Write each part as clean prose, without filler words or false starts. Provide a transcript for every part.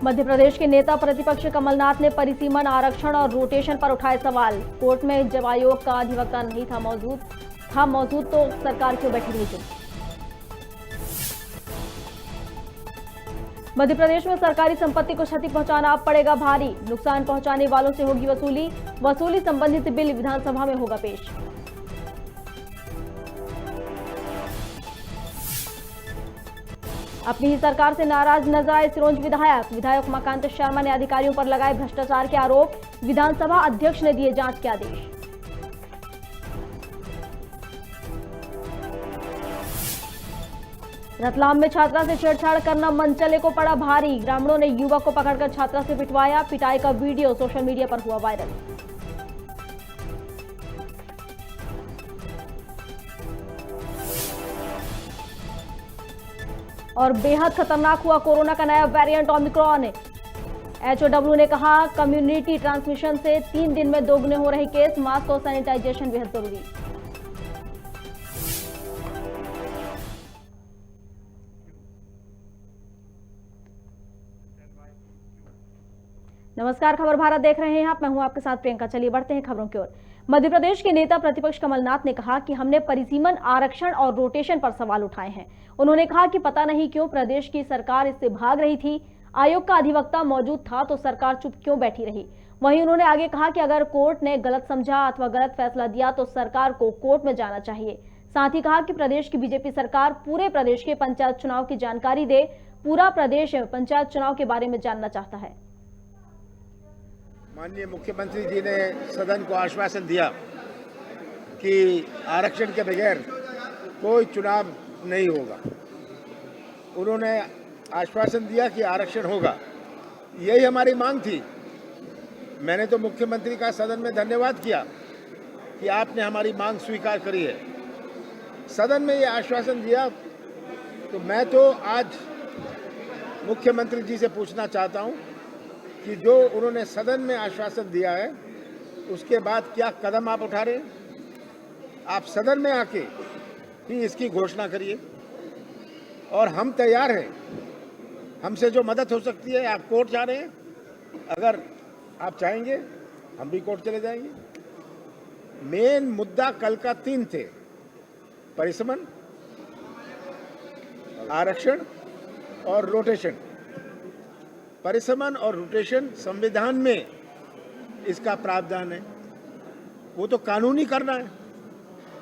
मध्य प्रदेश के नेता प्रतिपक्ष कमलनाथ ने परिसीमन आरक्षण और रोटेशन पर उठाए सवाल। कोर्ट में जब आयोग का अधिवक्ता नहीं था मौजूद तो सरकार क्यों बैठी रही चुप। मध्य प्रदेश में सरकारी संपत्ति को क्षति पहुंचाना अब पड़ेगा भारी। नुकसान पहुंचाने वालों से होगी वसूली संबंधित बिल विधानसभा में होगा पेश। अपनी ही सरकार से नाराज नजर आए सिरोंज विधायक उमाकांत शर्मा ने अधिकारियों पर लगाए भ्रष्टाचार के आरोप। विधानसभा अध्यक्ष ने दिए जांच के आदेश। रतलाम में छात्रा से छेड़छाड़ करना मनचले को पड़ा भारी। ग्रामीणों ने युवक को पकड़कर छात्रा से पिटवाया। पिटाई का वीडियो सोशल मीडिया पर हुआ वायरल। और बेहद खतरनाक हुआ कोरोना का नया वेरिएंट ओमिक्रॉन। एचओडब्ल्यू ने कहा कम्युनिटी ट्रांसमिशन से 3 दिन में दोगुने हो रहे केस। मास्क और सैनिटाइजेशन बेहद जरूरी। नमस्कार, खबर भारत देख रहे हैं आप। मैं हूं आपके साथ प्रियंका। चलिए बढ़ते हैं खबरों की ओर। मध्य प्रदेश के नेता प्रतिपक्ष कमलनाथ ने कहा कि हमने परिसीमन आरक्षण और रोटेशन पर सवाल उठाए हैं। उन्होंने कहा कि पता नहीं क्यों प्रदेश की सरकार इससे भाग रही थी। आयोग का अधिवक्ता मौजूद था तो सरकार चुप क्यों बैठी रही। वहीं उन्होंने आगे कहा कि अगर कोर्ट ने गलत समझा अथवा गलत फैसला दिया तो सरकार को कोर्ट में जाना चाहिए। साथ ही कहा कि प्रदेश की बीजेपी सरकार पूरे प्रदेश के पंचायत चुनाव की जानकारी दे। पूरा प्रदेश पंचायत चुनाव के बारे में जानना चाहता है। माननीय मुख्यमंत्री जी ने सदन को आश्वासन दिया कि आरक्षण के बगैर कोई चुनाव नहीं होगा। उन्होंने आश्वासन दिया कि आरक्षण होगा। यही हमारी मांग थी। मैंने तो मुख्यमंत्री का सदन में धन्यवाद किया कि आपने हमारी मांग स्वीकार करी है। सदन में ये आश्वासन दिया तो मैं तो आज मुख्यमंत्री जी से पूछना चाहता हूं कि जो उन्होंने सदन में आश्वासन दिया है उसके बाद क्या कदम आप उठा रहे हैं। आप सदन में आके ही इसकी घोषणा करिए और हम तैयार हैं। हमसे जो मदद हो सकती है, आप कोर्ट जा रहे हैं, अगर आप चाहेंगे हम भी कोर्ट चले जाएंगे। मेन मुद्दा कल का 3 थे, परिसीमन, आरक्षण और रोटेशन। परिसीमन और रोटेशन संविधान में इसका प्रावधान है, वो तो कानूनी करना है।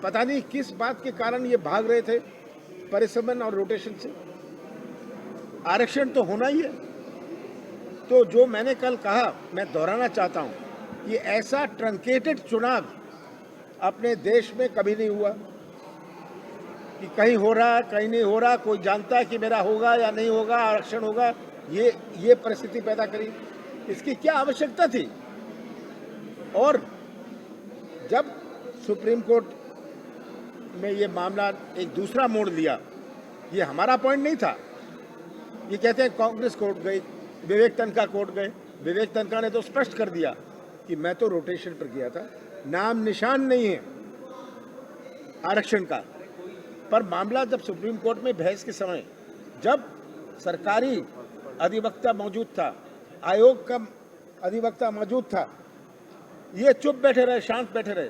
पता नहीं किस बात के कारण ये भाग रहे थे परिसीमन और रोटेशन से। आरक्षण तो होना ही है। तो जो मैंने कल कहा मैं दोहराना चाहता हूं कि ऐसा ट्रंकेटेड चुनाव अपने देश में कभी नहीं हुआ कि कहीं हो रहा कहीं नहीं हो रहा, कोई जानता है कि मेरा होगा या नहीं होगा, आरक्षण होगा। ये परिस्थिति पैदा करी, इसकी क्या आवश्यकता थी। और जब सुप्रीम कोर्ट में ये मामला एक दूसरा मोड़ लिया, ये हमारा पॉइंट नहीं था। ये कहते हैं कांग्रेस कोर्ट गई, विवेक तन्खा कोर्ट गए। विवेक तन्खा ने तो स्पष्ट कर दिया कि मैं तो रोटेशन पर गया था, नाम निशान नहीं है आरक्षण का। पर मामला जब सुप्रीम कोर्ट में बहस के समय जब सरकारी अधिवक्ता मौजूद था, आयोग का अधिवक्ता मौजूद था, ये चुप बैठे रहे, शांत बैठे रहे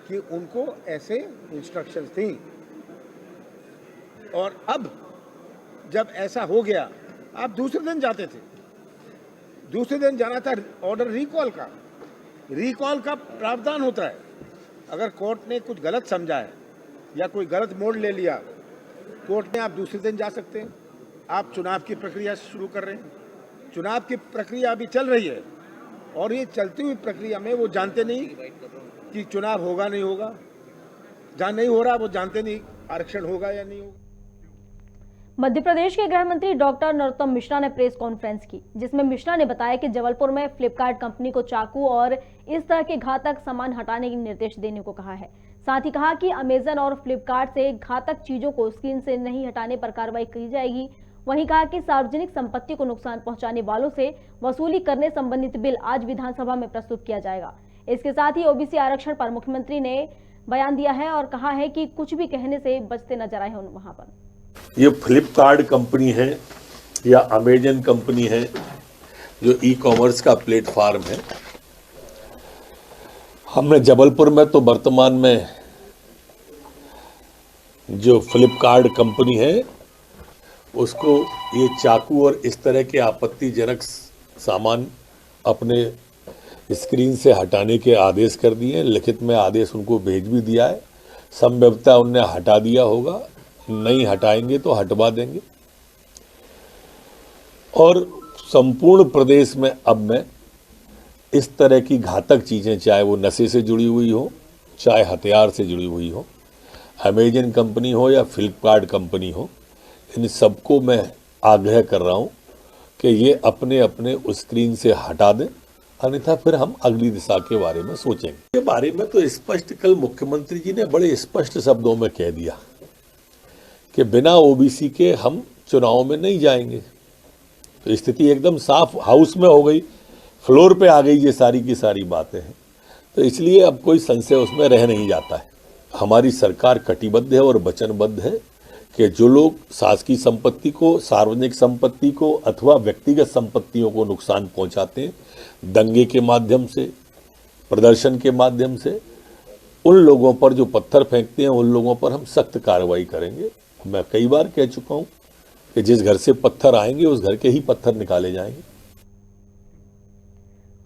कि उनको ऐसे इंस्ट्रक्शंस थी। और अब जब ऐसा हो गया, आप दूसरे दिन जाते थे। दूसरे दिन जाना था ऑर्डर रिकॉल का प्रावधान होता है। अगर कोर्ट ने कुछ गलत समझा है या कोई गलत मोड़ ले लिया, कोर्ट में आप दूसरे दिन जा सकते हैं। आप चुनाव की प्रक्रिया शुरू कर रहे हैं। चुनाव की प्रक्रिया अभी चल रही है और ये चलती हुई प्रक्रिया में वो जानते नहीं कि चुनाव होगा नहीं होगा। जहाँ नहीं हो रहा वो जानते नहीं आरक्षण होगा या नहीं होगा। मध्य प्रदेश के गृह मंत्री डॉक्टर नरोत्तम मिश्रा ने प्रेस कॉन्फ्रेंस की, जिसमें मिश्रा ने बताया कि जबलपुर में फ्लिपकार्ट कंपनी को चाकू और इस तरह के घातक सामान हटाने के निर्देश देने को कहा है। साथ ही कहा कि अमेजन और फ्लिपकार्ट से घातक चीजों को स्क्रीन से नहीं हटाने पर कार्रवाई की जाएगी। वहीं कहा कि सार्वजनिक संपत्ति को नुकसान पहुंचाने वालों से वसूली करने संबंधित बिल आज विधानसभा में प्रस्तुत किया जाएगा। इसके साथ ही ओबीसी आरक्षण पर मुख्यमंत्री ने बयान दिया है और कहा है कि कुछ भी कहने से बचते नजर आए वहां पर। ये फ्लिपकार्ट कंपनी है, या अमेजन कंपनी है जो ई कॉमर्स का प्लेटफॉर्म है। हमने जबलपुर में तो वर्तमान में जो फ्लिपकार्ट कंपनी है उसको ये चाकू और इस तरह के आपत्तिजनक सामान अपने स्क्रीन से हटाने के आदेश कर दिए। लिखित में आदेश उनको भेज भी दिया है। संभवतः उनने हटा दिया होगा, नहीं हटाएंगे तो हटवा देंगे। और संपूर्ण प्रदेश में अब मैं इस तरह की घातक चीजें, चाहे वो नशे से जुड़ी हुई हो, चाहे हथियार से जुड़ी हुई हो, अमेजन कंपनी हो या फ्लिपकार्ट कंपनी हो, इन सबको मैं आग्रह कर रहा हूं कि ये अपने अपने स्क्रीन से हटा दें, अन्यथा फिर हम अगली दिशा के बारे में सोचेंगे। के बारे में तो स्पष्ट कल मुख्यमंत्री जी ने बड़े स्पष्ट शब्दों में कह दिया कि बिना ओबीसी के हम चुनाव में नहीं जाएंगे। तो स्थिति एकदम साफ हाउस में हो गई, फ्लोर पे आ गई, ये सारी की सारी बातें हैं। तो इसलिए अब कोई संशय उसमें रह नहीं जाता है। हमारी सरकार कटिबद्ध है और वचनबद्ध है कि जो लोग शासकीय संपत्ति को, सार्वजनिक संपत्ति को अथवा व्यक्तिगत संपत्तियों को नुकसान पहुंचाते हैं, दंगे के माध्यम से, प्रदर्शन के माध्यम से, उन लोगों पर जो पत्थर फेंकते हैं, उन लोगों पर हम सख्त कार्रवाई करेंगे। मैं कई बार कह चुका हूं कि जिस घर से पत्थर आएंगे उस घर के ही पत्थर निकाले जाएंगे।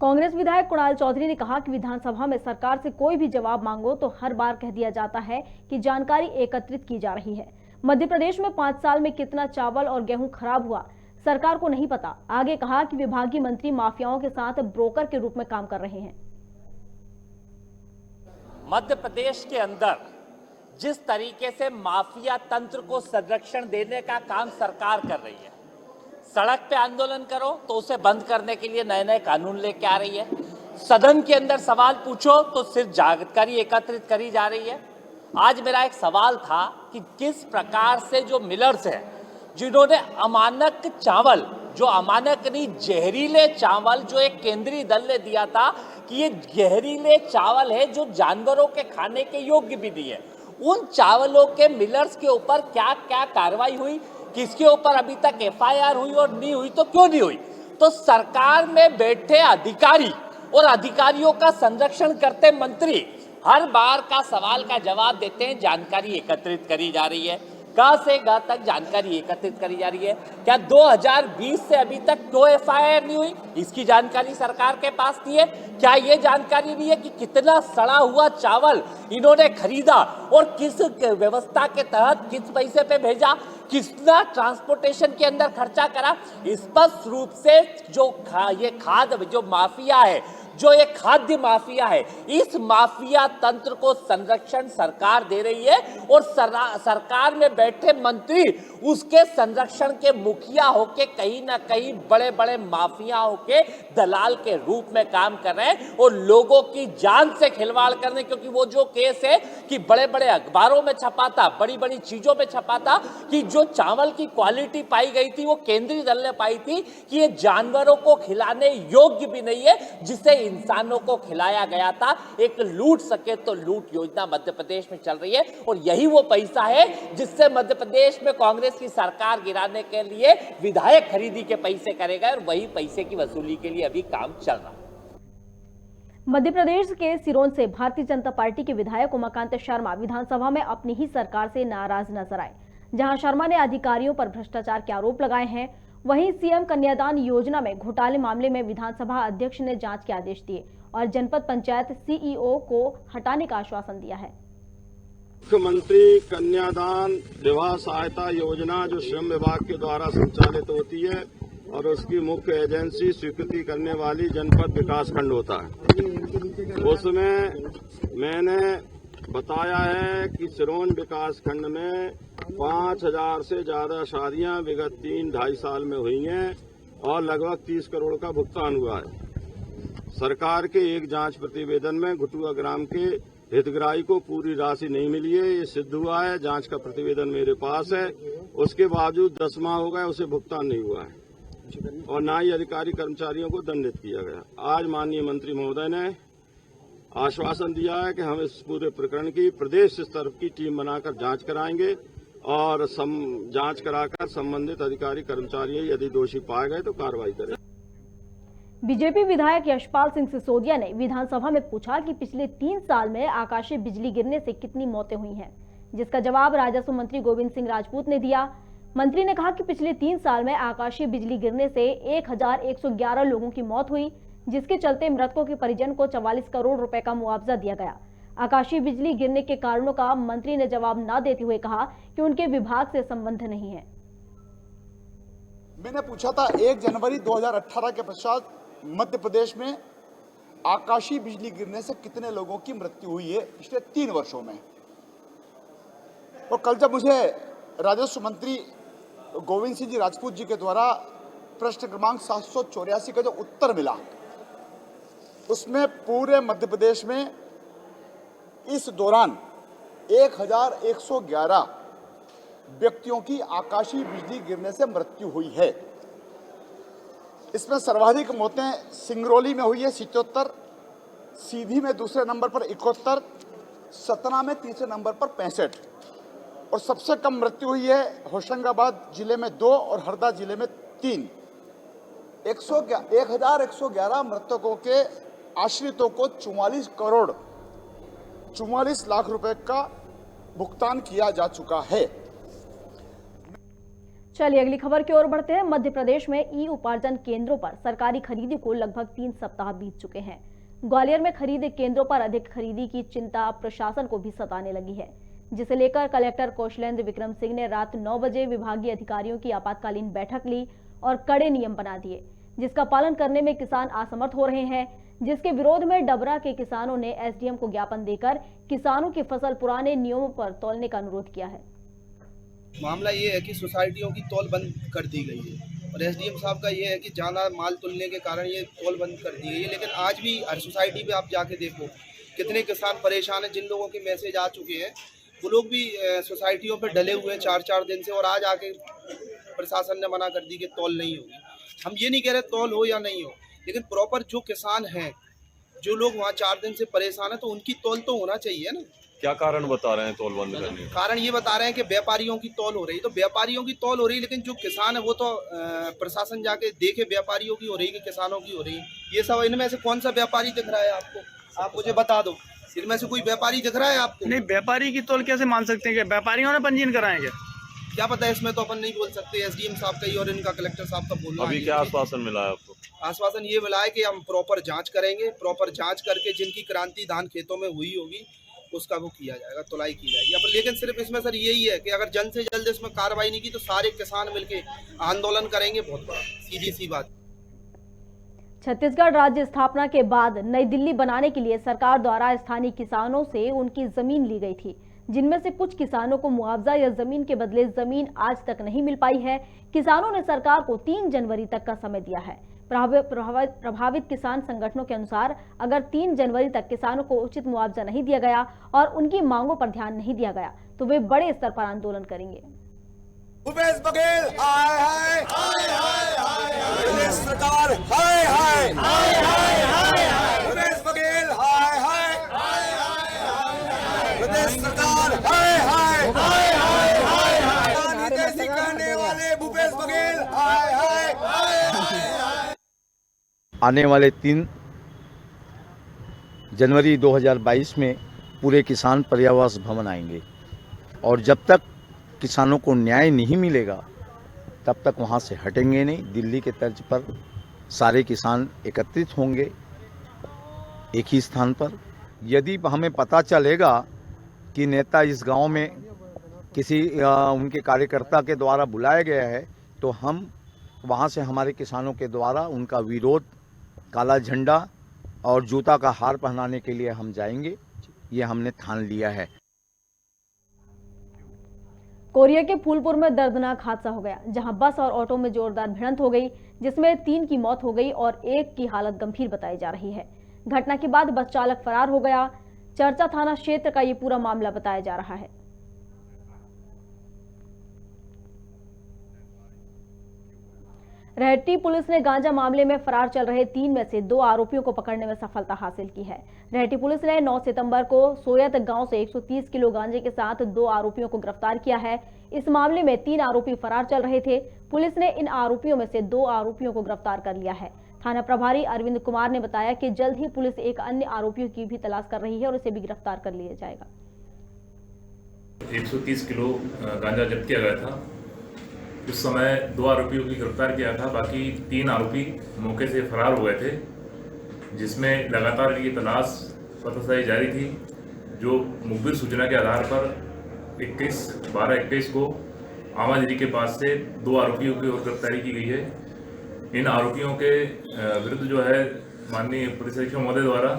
कांग्रेस विधायक कुणाल चौधरी ने कहा कि विधानसभा में सरकार से कोई भी जवाब मांगो तो हर बार कह दिया जाता है कि जानकारी एकत्रित की जा रही है। मध्य प्रदेश में 5 साल में कितना चावल और गेहूं खराब हुआ, सरकार को नहीं पता। आगे कहा कि विभागीय मंत्री माफियाओं के साथ ब्रोकर के रूप में काम कर रहे हैं। मध्य प्रदेश के अंदर जिस तरीके से माफिया तंत्र को संरक्षण देने का काम सरकार कर रही है, सड़क पे आंदोलन करो तो उसे बंद करने के लिए नए नए कानून लेके आ रही है, सदन के अंदर सवाल पूछो तो सिर्फ जानकारी एकत्रित करी जा रही है। आज मेरा एक सवाल था कि किस प्रकार से जो मिलर्स हैं, जिन्होंने अमानक चावल, जो अमानक नहीं जहरीले चावल, जो एक केंद्रीय दल ने दिया था कि ये जहरीले चावल है जो जानवरों के खाने के योग्य भी नहीं है, उन चावलों के मिलर्स के ऊपर क्या क्या कार्रवाई हुई, किसके ऊपर अभी तक एफआईआर हुई और नहीं हुई तो क्यों नहीं हुई? तो सरकार में बैठे अधिकारी और अधिकारियों का संरक्षण करते मंत्री हर बार का सवाल का जवाब देते हैं, जानकारी एकत्रित करी जा रही है। ग से ग तक जानकारी एकत्रित करी जा रही है। क्या 2020 से अभी तक क्यों एफआईआर नहीं हुई, इसकी जानकारी सरकार के पास नहीं है? क्या ये जानकारी नहीं है कि कितना सड़ा हुआ चावल इन्होंने खरीदा और किस व्यवस्था के तहत किस पैसे पे भेजा, कितना ट्रांसपोर्टेशन के अंदर खर्चा करा? स्पष्ट रूप से जो ये खाद्य जो माफिया है, जो ये खाद्य माफिया है, इस माफिया तंत्र को संरक्षण सरकार दे रही है और सरकार में बैठे मंत्री उसके संरक्षण के मुखिया होके कहीं ना कहीं बड़े बड़े माफिया होके दलाल के रूप में काम कर रहे हैं और लोगों की जान से खिलवाड़ कर रहे हैं। क्योंकि वो जो केस है कि बड़े बड़े अखबारों में छपा था, बड़ी बड़ी चीजों में छपा था कि जो चावल की क्वालिटी पाई गई थी वो केंद्रीय दल ने पाई थी कि ये जानवरों को खिलाने योग्य भी नहीं है, जिसे इंसानों को खिलाया गया था। एक लूट सके तो लूट योजना मध्य प्रदेश में चल रही है और यही वो पैसा है जिससे मध्य प्रदेश में कांग्रेस की सरकार गिराने के लिए विधायक खरीदी के पैसे करेगा और वही पैसे की वसूली के लिए अभी काम चल रहा है। मध्य प्रदेश के सिरोंज से भारतीय जनता पार्टी के विधायक उमाकांत शर्मा विधानसभा में अपनी ही सरकार से नाराज नजर आए। जहां शर्मा ने अधिकारियों पर भ्रष्टाचार के आरोप लगाए हैं, वहीं सीएम कन्यादान योजना में घोटाले मामले में विधानसभा अध्यक्ष ने जांच के आदेश दिए और जनपद पंचायत सीईओ को हटाने का आश्वासन दिया है। मुख्यमंत्री कन्यादान विवाह सहायता योजना जो श्रम विभाग के द्वारा संचालित होती है और उसकी मुख्य एजेंसी स्वीकृति करने वाली जनपद विकास खंड होता है, उसमें मैंने बताया है कि सिरोंज विकास खंड में 5000 से ज्यादा शादियां विगत 3-2.5 साल में हुई हैं और लगभग 30 करोड़ का भुगतान हुआ है। सरकार के एक जांच प्रतिवेदन में घुटुआ ग्राम के हितग्राही को पूरी राशि नहीं मिली है, ये सिद्ध हुआ है। जांच का प्रतिवेदन मेरे पास है। उसके बावजूद 10 माह हो गए, उसे भुगतान नहीं हुआ है और न ही अधिकारी कर्मचारियों को दंडित किया गया। आज माननीय मंत्री महोदय ने आश्वासन दिया है कि हम इस पूरे प्रकरण की प्रदेश स्तर की टीम बनाकर जांच कराएंगे और जांच कराकर संबंधित अधिकारी कर्मचारी यदि दोषी पाए गए तो कार्रवाई करें। बीजेपी विधायक यशपाल सिंह सिसोदिया ने विधानसभा में पूछा कि पिछले 3 साल में आकाशीय बिजली गिरने से कितनी मौतें हुई हैं, जिसका जवाब राजस्व मंत्री गोविंद सिंह राजपूत ने दिया। मंत्री ने कहा कि पिछले 3 साल में आकाशीय बिजली गिरने से 1111 लोगों की मौत हुई, जिसके चलते मृतकों के परिजन को 44 करोड़ रुपए का मुआवजा दिया गया। आकाशीय बिजली गिरने के कारणों का मंत्री ने जवाब न देते हुए कहा कि उनके विभाग से संबंध नहीं है। मैंने पूछा था 1 जनवरी 2018 के पश्चात मध्य प्रदेश में आकाशीय बिजली गिरने से कितने लोगों की मृत्यु हुई है पिछले 3 वर्षों में। और कल जब मुझे राजस्व मंत्री गोविंद सिंह जी राजपूत जी के द्वारा प्रश्न क्रमांक 784 का जो उत्तर मिला, उसमें पूरे मध्य प्रदेश में इस दौरान 1111 व्यक्तियों की आकाशीय बिजली गिरने से मृत्यु हुई है। इसमें सर्वाधिक मौतें सिंगरौली में हुई है 77, सीधी में दूसरे नंबर पर 71, सतना में तीसरे नंबर पर 65 और सबसे कम मृत्यु हुई है होशंगाबाद जिले में 2 और हरदा जिले में 3। 1111 मृतकों के आश्रितों को 44 लाख रुपए का भुगतान किया जा चुका है। चलिए अगली खबर की ओर बढ़ते हैं। मध्य प्रदेश में ई उपार्जन केंद्रों पर सरकारी खरीदी को लगभग 3 सप्ताह बीत चुके हैं। ग्वालियर में खरीद केंद्रों पर अधिक खरीदी की चिंता प्रशासन को भी सताने लगी है, जिसे लेकर कलेक्टर कौशलेंद्र विक्रम सिंह ने रात 9 बजे विभागीय अधिकारियों की आपातकालीन बैठक ली और कड़े नियम बना दिए, जिसका पालन करने में किसान असमर्थ हो रहे हैं, जिसके विरोध में डबरा के किसानों ने एसडीएम को ज्ञापन देकर किसानों की फसल पुराने नियमों पर तौलने का अनुरोध किया है। मामला ये है कि सोसाइटियों की तौल बंद कर दी गई है और एसडीएम साहब का ये है कि ज़्यादा माल तुलने के कारण ये तौल बंद कर दी गई है। लेकिन आज भी हर सोसाइटी पे आप जाके देखो कितने किसान परेशान हैं। जिन लोगों के मैसेज आ चुके हैं वो लोग भी सोसाइटियों पे डले हुए हैं 4-4 दिन से, और आज आके प्रशासन ने मना कर दी कि तौल नहीं होगी। हम ये नहीं कह रहे तौल हो या नहीं हो, लेकिन प्रॉपर जो किसान हैं, जो लोग वहाँ 4 दिन से परेशान हैं, तो उनकी तौल तो होना चाहिए ना। क्या कारण बता रहे हैं तौल बंद करने का? कारण ये बता रहे हैं कि व्यापारियों की तौल हो रही, तो व्यापारियों की तौल हो रही, लेकिन जो किसान है वो तो प्रशासन जाके देखे व्यापारियों की हो रही कि किसानों की हो रही। ये सब इनमें से कौन सा व्यापारी दिख रहा है आपको? आप मुझे बता दो, इनमें से कोई व्यापारी दिख रहा है आपको? नहीं, व्यापारी की तौल कैसे मान सकते हैं कि व्यापारियों ने पंजीयन कराएंगे? क्या पता है, इसमें तो अपन नहीं बोल सकते। एसडीएम साहब का ही और इनका कलेक्टर साहब का बोलना। अभी क्या आश्वासन मिला है आपको? आश्वासन ये मिला है कि हम प्रॉपर जांच करेंगे, प्रॉपर जांच करके जिनकी क्रांति धान खेतों में हुई होगी उसका वो किया जाएगा, तुलाई की जाएगी। अब लेकिन सिर्फ इसमें सर यही है कि अगर जल्द से जल्द इसमें कार्रवाई नहीं की तो सारे किसान मिलके आंदोलन करेंगे, बहुत बड़ा, सीधी सी बात। छत्तीसगढ़ राज्य स्थापना के बाद नई दिल्ली बनाने के लिए सरकार द्वारा स्थानीय किसानों से उनकी जमीन ली गई थी, जिनमें से कुछ किसानों को मुआवजा या जमीन के बदले जमीन आज तक नहीं मिल पाई है। किसानों ने सरकार को 3 जनवरी तक का समय दिया है। प्रभावित किसान संगठनों के अनुसार अगर 3 जनवरी तक किसानों को उचित मुआवजा नहीं दिया गया और उनकी मांगों पर ध्यान नहीं दिया गया तो वे बड़े स्तर पर आंदोलन करेंगे। भूपेश बघेल हाय हाय हाय हाय हाय, सरकार हाय हाय हाय हाय हाय, भूपेश बघेल हाय हाय हाय हाय, प्रदेश सरकार हाय हाय हाय हाय हाय, पानी देसी करने वाले भूपेश बघेल हाय हाय हाय हाय। आने वाले 3 जनवरी 2022 में पूरे किसान पर्यावास भवन आएंगे और जब तक किसानों को न्याय नहीं मिलेगा तब तक वहाँ से हटेंगे नहीं। दिल्ली के तर्ज पर सारे किसान एकत्रित होंगे एक ही स्थान पर। यदि हमें पता चलेगा कि नेता इस गांव में किसी उनके कार्यकर्ता के द्वारा बुलाया गया है तो हम वहाँ से हमारे किसानों के द्वारा उनका विरोध, काला झंडा और जूता का हार पहनाने के लिए हम जाएंगे। ये हमने ठान लिया है। कोरिया के फूलपुर में दर्दनाक हादसा हो गया, जहां बस और ऑटो में जोरदार भिड़ंत हो गई, जिसमें 3 की मौत हो गई और 1 की हालत गंभीर बताई जा रही है। घटना के बाद बस चालक फरार हो गया। चर्चा थाना क्षेत्र का ये पूरा मामला बताया जा रहा है। रेहटी पुलिस ने गांजा मामले में फरार चल रहे 3 में से 2 आरोपियों को पकड़ने में सफलता हासिल की है। रेहटी पुलिस ने 9 सितंबर को सोयत गांव से 130 किलो गांजे के साथ 2 आरोपियों को गिरफ्तार किया है। इस मामले में 3 आरोपी फरार चल रहे थे। पुलिस ने इन आरोपियों में से 2 आरोपियों को गिरफ्तार कर लिया है। थाना प्रभारी अरविंद कुमार ने बताया कि जल्द ही पुलिस एक अन्य आरोपियों की भी तलाश कर रही है और उसे भी गिरफ्तार कर लिया जाएगा। 130 किलो गांजा जब्त किया गया था। उस समय 2 आरोपियों की गिरफ्तार किया था, बाकी 3 आरोपी मौके से फरार हो गए थे, जिसमें लगातार ये तलाश पतासाई जारी थी। जो मुखबिर सूचना के आधार पर 12/21 को आमाजिरी के पास से 2 आरोपियों की और गिरफ्तारी की गई है। इन आरोपियों के विरुद्ध जो है माननीय पुलिस अधीक्षक महोदय द्वारा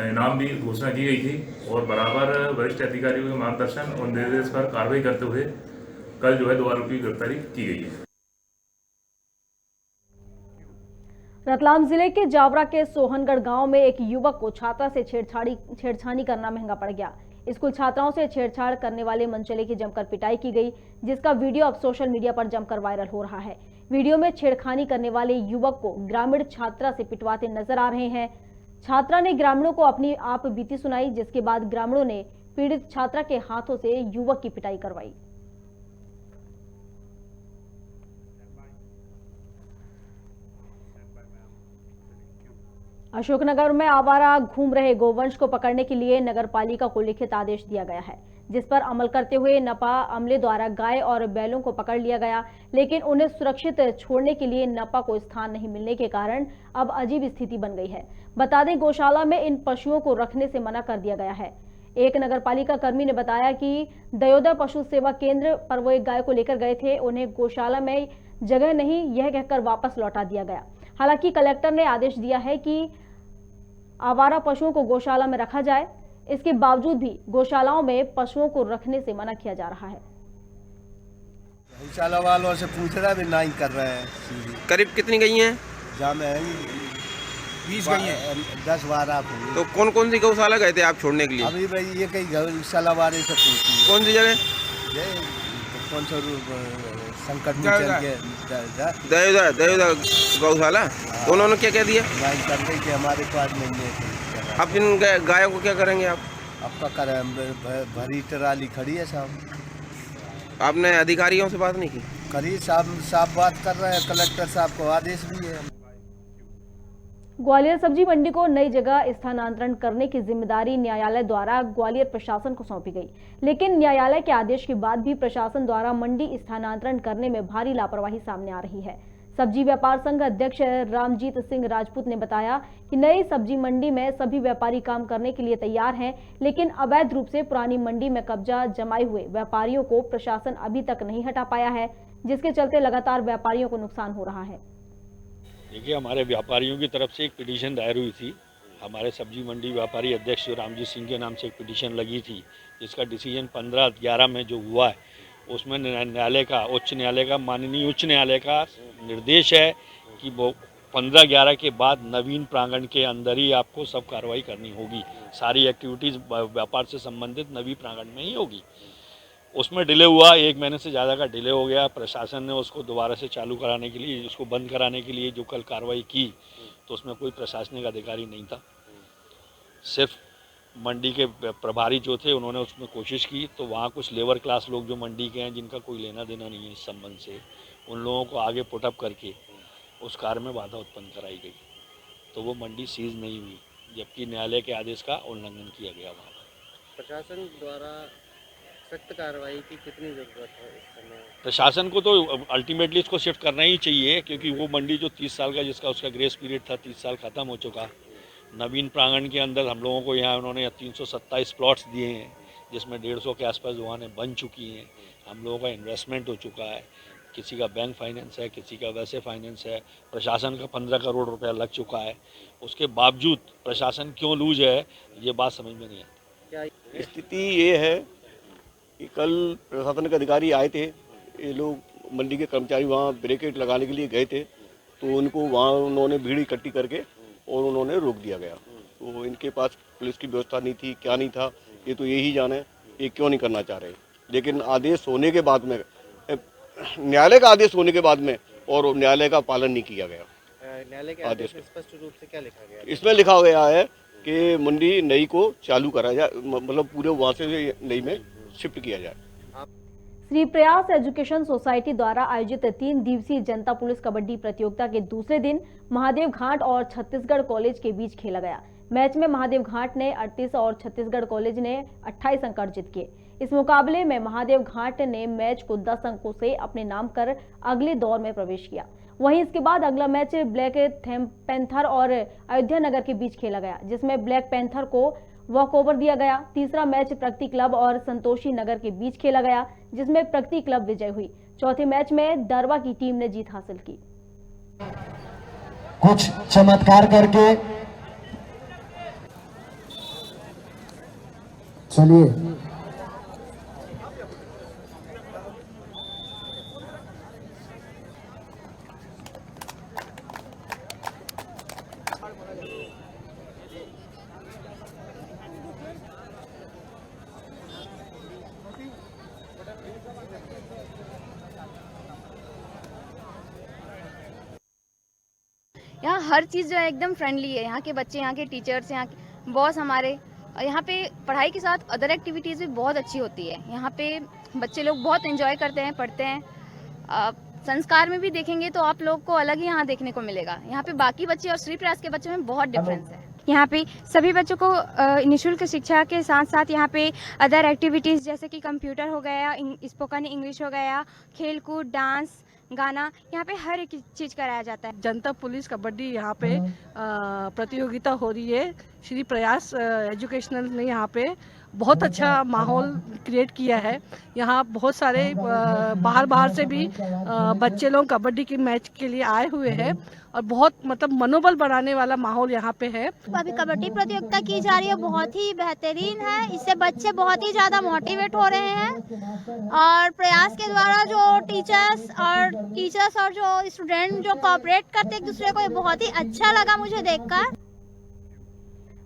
इनाम भी घोषणा की गई थी और बराबर वरिष्ठ अधिकारियों के मार्गदर्शन और निर्देश पर कार्रवाई करते हुए कल जो है 2 आरोपी की गिरफ्तारी की गई है। रतलाम जिले के जावरा के सोहनगढ़ गांव में एक युवक को छात्रा से छेड़छाड़ी करना महंगा पड़ गया। स्कूल छात्राओं से छेड़छाड़ करने वाले मनचले की जमकर पिटाई की गई, जिसका वीडियो अब सोशल मीडिया पर जमकर वायरल हो रहा है। वीडियो में छेड़खानी करने वाले युवक को ग्रामीण छात्रा से पिटवाते नजर आ रहे हैं। छात्रा ने ग्रामीणों को अपनी आप बीती सुनाई, जिसके बाद ग्रामीणों ने पीड़ित छात्रा के हाथों से युवक की पिटाई करवाई। अशोकनगर में आवारा घूम रहे गोवंश को पकड़ने के लिए नगरपालिका को लिखित आदेश दिया गया है, जिस पर अमल करते हुए नपा अमले द्वारा गाय और बैलों को पकड़ लिया गया, लेकिन उन्हें सुरक्षित छोड़ने के लिए नपा को स्थान नहीं मिलने के कारण अब अजीब स्थिति बन गई है। बता दें, गौशाला में इन पशुओं को रखने से मना कर दिया गया है। एक नगरपालिका कर्मी ने बताया कि दयोदय पशु सेवा केंद्र पर वो एक गाय को लेकर गए थे, उन्हें गौशाला में जगह नहीं यह कहकर वापस लौटा दिया गया। हालांकि कलेक्टर ने आदेश दिया है कि आवारा पशुओं को गौशाला में रखा जाए, इसके बावजूद भी गौशालाओं में पशुओं को रखने से मना किया जा रहा है। गौशाला वालों से पूछ रहा भी नहीं कर रहे हैं। करीब कितनी गई हैं? जहाँ में 20 गई हैं, 10-12। तो कौन कौन सी गौशाला गए थे आप छोड़ने के लिए? अभी भाई ये कई गौशाला वाले से पूछी। कौन सी जगह? कौन सा संकट दयोदय गौशाला। उन्होंने क्या दिया? नहीं कर रही कि हमारे पास नहीं है। अब इन गायों को क्या करेंगे आप? अब का करें, भरी ट्राली खड़ी है साहब। आपने अधिकारियों से बात नहीं की? करी साहब बात कर रहे हैं, कलेक्टर साहब को आदेश भी है। ग्वालियर सब्जी मंडी को नई जगह स्थानांतरण करने की जिम्मेदारी न्यायालय द्वारा ग्वालियर प्रशासन को सौंपी गई, लेकिन न्यायालय के आदेश के बाद भी प्रशासन द्वारा मंडी स्थानांतरण करने में भारी लापरवाही सामने आ रही है। सब्जी व्यापार संघ अध्यक्ष रामजीत सिंह राजपूत ने बताया कि नई सब्जी मंडी में सभी व्यापारी काम करने के लिए तैयार हैं, लेकिन अवैध रूप से पुरानी मंडी में कब्जा जमाए हुए व्यापारियों को प्रशासन अभी तक नहीं हटा पाया है, जिसके चलते लगातार व्यापारियों को नुकसान हो रहा है। देखिए, हमारे व्यापारियों की तरफ से एक पिटीशन दायर हुई थी। हमारे सब्जी मंडी व्यापारी अध्यक्ष रामजीत सिंह के नाम से एक पिटीशन लगी थी, जिसका डिसीजन 15/11 में जो हुआ है, उसमें न्यायालय का, उच्च न्यायालय का, माननीय उच्च न्यायालय का निर्देश है कि वो 15/11 के बाद नवीन प्रांगण के अंदर ही आपको सब कार्रवाई करनी होगी। सारी एक्टिविटीज़ व्यापार से संबंधित नवीन प्रांगण में ही होगी। उसमें डिले हुआ, 1 महीने से ज़्यादा का डिले हो गया। प्रशासन ने उसको दोबारा से चालू कराने के लिए, उसको बंद कराने के लिए जो कल कार्रवाई की, तो उसमें कोई प्रशासनिक अधिकारी नहीं था, सिर्फ मंडी के प्रभारी जो थे उन्होंने उसमें कोशिश की। तो वहाँ कुछ लेबर क्लास लोग जो मंडी के हैं, जिनका कोई लेना देना नहीं है इस संबंध से, उन लोगों को आगे पुटअप करके उस कार्य में बाधा उत्पन्न कराई गई, तो वो मंडी सीज नहीं हुई, जबकि न्यायालय के आदेश का उल्लंघन किया गया। वहाँ प्रशासन द्वारा सख्त कार्रवाई की कितनी जरूरत है इस समय? प्रशासन को तो अल्टीमेटली इसको शिफ्ट करना ही चाहिए, क्योंकि वो मंडी जो 30 साल का जिसका उसका ग्रेस पीरियड था, 30 साल खत्म हो चुका। नवीन प्रांगण के अंदर हम लोगों को यहाँ उन्होंने 327 प्लॉट्स दिए हैं, जिसमें 150 के आसपास दुकानें बन चुकी हैं। हम लोगों का इन्वेस्टमेंट हो चुका है, किसी का बैंक फाइनेंस है, किसी का वैसे फाइनेंस है। प्रशासन का 15 करोड़ रुपया लग चुका है, उसके बावजूद प्रशासन क्यों लूज है, ये बात समझ में नहीं आती। स्थिति ये है कि कल प्रशासन के अधिकारी आए थे, ये लोग मंडी के कर्मचारी वहाँ बैरिकेड लगाने के लिए गए थे, तो उनको वहाँ उन्होंने भीड़ इकट्ठी करके और उन्होंने रोक दिया गया। तो इनके पास पुलिस की व्यवस्था नहीं थी, क्या नहीं था, ये तो यही जाने ये क्यों नहीं करना चाह रहे। लेकिन आदेश होने के बाद में, न्यायालय का आदेश होने के बाद में, और न्यायालय का पालन नहीं किया गया। न्यायालय के आदेश में स्पष्ट रूप से क्या लिखा गया? इसमें लिखा गया है कि मंडी नई को चालू करा जाए, मतलब पूरे वहाँ से नई में शिफ्ट किया जाए। श्री प्रयास एजुकेशन सोसाइटी द्वारा आयोजित 3 दिवसीय जनता पुलिस कबड्डी प्रतियोगिता के दूसरे दिन महादेव घाट और छत्तीसगढ़ कॉलेज के बीच खेला गया। मैच में महादेव घाट ने 38 और छत्तीसगढ़ कॉलेज ने 28 अंक अर्जित किए। इस मुकाबले में महादेव घाट ने मैच को 10 अंकों से अपने नाम कर अगले दौर में प्रवेश किया। वहीं इसके बाद अगला मैच ब्लैक पैंथर और अयोध्या नगर के बीच खेला गया, जिसमें ब्लैक पैंथर को वॉकओवर दिया गया। तीसरा मैच प्रगति क्लब और संतोषी नगर के बीच खेला गया, जिसमें प्रगति क्लब विजय हुई। चौथे मैच में दरवा की टीम ने जीत हासिल की। कुछ चमत्कार करके चलिए यहाँ हर चीज़ जो है एकदम फ्रेंडली है। यहाँ के बच्चे, यहाँ के टीचर्स, यहाँ के बॉस हमारे, यहाँ पे पढ़ाई के साथ अदर एक्टिविटीज़ भी बहुत अच्छी होती है। यहाँ पे बच्चे लोग बहुत एंजॉय करते हैं, पढ़ते हैं। संस्कार में भी देखेंगे तो आप लोग को अलग ही यहाँ देखने को मिलेगा। यहाँ पे बाकी बच्चे और श्री प्रयास के बच्चों में बहुत डिफरेंस है। यहाँ पे सभी बच्चों को निःशुल्क शिक्षा के साथ साथ यहाँ पे अदर एक्टिविटीज़ जैसे कि कंप्यूटर हो गया, स्पोकन इंग्लिश हो गया, खेलकूद, डांस, गाना, यहाँ पे हर एक चीज़ कराया जाता है। जनता पुलिस कबड्डी यहाँ पे प्रतियोगिता हो रही है। श्री प्रयास एजुकेशनल ने यहाँ पे बहुत अच्छा माहौल क्रिएट किया है। यहाँ बहुत सारे बाहर से भी बच्चे लोग कबड्डी के मैच के लिए आए हुए हैं और बहुत मतलब मनोबल बढ़ाने वाला माहौल यहाँ पे है। अभी कबड्डी प्रतियोगिता की जा रही है, बहुत ही बेहतरीन है। इससे बच्चे बहुत ही ज़्यादा मोटिवेट हो रहे हैं और प्रयास के द्वारा जो टीचर्स और जो स्टूडेंट जो कोऑपरेट करते एक दूसरे को, ये बहुत ही अच्छा लगा मुझे देखकर।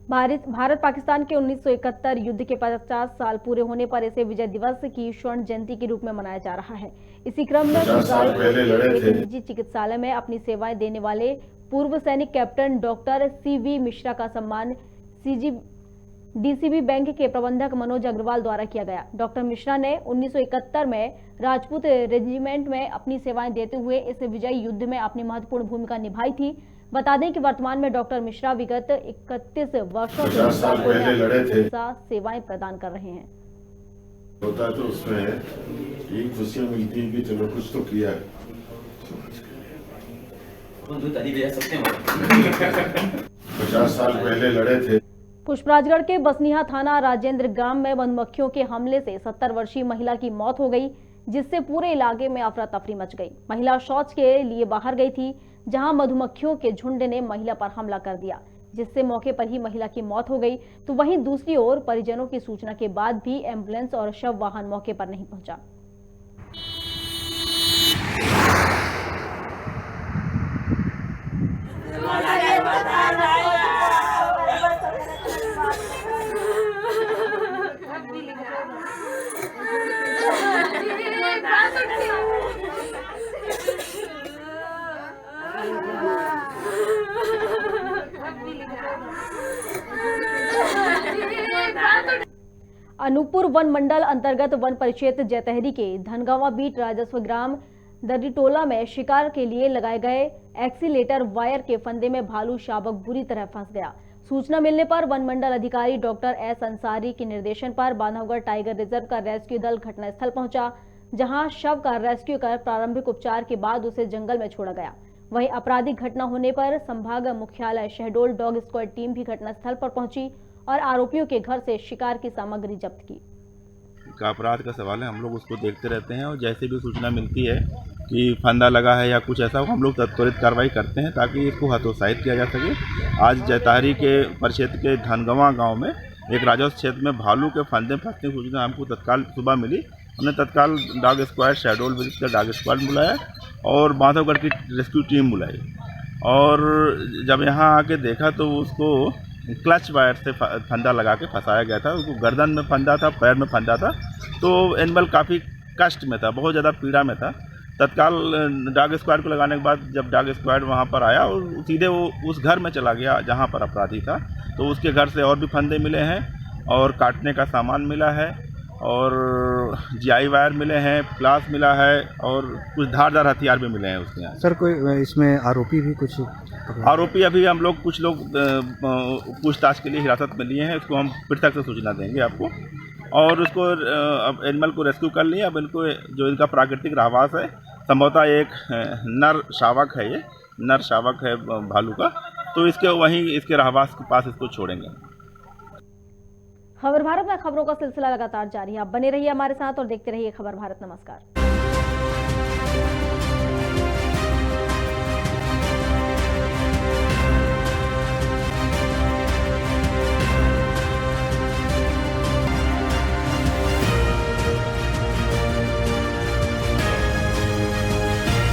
भारत पाकिस्तान के 1971 युद्ध के 50 साल पूरे होने पर इसे विजय दिवस की स्वर्ण जयंती के रूप में मनाया जा रहा है। इसी क्रम में निजी चिकित्सालय में अपनी सेवाएं देने वाले पूर्व सैनिक कैप्टन डॉक्टर CV मिश्रा का सम्मान DCB बैंक के प्रबंधक मनोज अग्रवाल द्वारा किया गया। डॉक्टर मिश्रा ने 1971 में राजपूत रेजिमेंट में अपनी सेवाएं देते हुए इस विजयी युद्ध में अपनी महत्वपूर्ण भूमिका निभाई थी। बता दें कि वर्तमान में डॉक्टर मिश्रा विगत 31 वर्षों से सेवाएं प्रदान कर रहे हैं। होता तो उसमें यही खुशियां मिलती है कि चलो कुछ तो किया है। 50 साल पहले लड़े थे। पुष्पराजगढ़ के बसनिहा थाना राजेंद्र ग्राम में मधुमक्खियों के हमले से 70 वर्षीय महिला की मौत हो गई, जिससे पूरे इलाके में अफरा तफरी मच गई। महिला शौच के लिए बाहर गई थी, जहां मधुमक्खियों के झुंड ने महिला पर हमला कर दिया, जिससे मौके पर ही महिला की मौत हो गई। तो वहीं दूसरी ओर परिजनों की सूचना के बाद भी एम्बुलेंस और शव वाहन मौके पर नहीं पहुंचा। अनूपपुर वन मंडल अंतर्गत वन परिक्षेत्र जैतहरी के धनगावा बीट राजस्व ग्राम दर्रीटोला में शिकार के लिए लगाए गए एक्सीलेटर वायर के फंदे में भालू शावक बुरी तरह फंस गया। सूचना मिलने पर वन मंडल अधिकारी डॉक्टर S अंसारी के निर्देशन पर बांधवगढ़ टाइगर रिजर्व का रेस्क्यू दल घटनास्थल पहुंचा, जहां शव का रेस्क्यू कर प्रारंभिक उपचार के बाद उसे जंगल में छोड़ा गया। वहीं आपराधिक घटना होने पर संभाग मुख्यालय शहडोल डॉग स्क्वाड टीम भी घटनास्थल पर पहुंची और आरोपियों के घर से शिकार की सामग्री जब्त की। अपराध का सवाल है, हम लोग उसको देखते रहते हैं और जैसे भी सूचना मिलती है कि फंदा लगा है या कुछ ऐसा, हम लोग त्वरित कार्रवाई करते हैं ताकि इसको हतोत्साहित किया जा सके। आज जैतहरी के परिक्षेत्र के धनगवा गांव में एक राजस्व क्षेत्र में भालू के फंदे फंसने की सूचना हमको तत्काल सुबह मिली। हमने तत्काल डॉग स्क्वाड शहडोल विजिट का डॉग स्क्वाड बुलाया और बांधवगढ़ की रेस्क्यू टीम बुलाई और जब यहाँ आके देखा तो उसको क्लच वायर से फंदा लगा के फंसाया गया था। उसको गर्दन में फंदा था, पैर में फंदा था, तो एनिमल काफ़ी कष्ट में था, बहुत ज़्यादा पीड़ा में था। तत्काल डॉग स्क्वाड को लगाने के बाद जब डॉग स्क्वाड वहाँ पर आया और सीधे वो उस घर में चला गया जहाँ पर अपराधी था, तो उसके घर से और भी फंदे मिले हैं और काटने का सामान मिला है और GI वायर मिले हैं, प्लास मिला है और कुछ धारदार हथियार भी मिले हैं उसके यहाँ। सर कोई इसमें आरोपी भी कुछ आरोपी अभी हम लोग कुछ लोग पूछताछ के लिए हिरासत में लिए हैं, इसको हम पृथक से सूचना देंगे आपको। और उसको अब एनिमल को रेस्क्यू कर लिया। अब इनको जो इनका प्राकृतिक रहवास है, संभवतः एक नर शावक है, ये नर शावक है भालू का, तो इसके वहीं इसके रहवास के पास इसको छोड़ेंगे। खबर भारत में खबरों का सिलसिला लगातार जारी है। आप बने रहिए हमारे साथ और देखते रहिए खबर भारत। नमस्कार।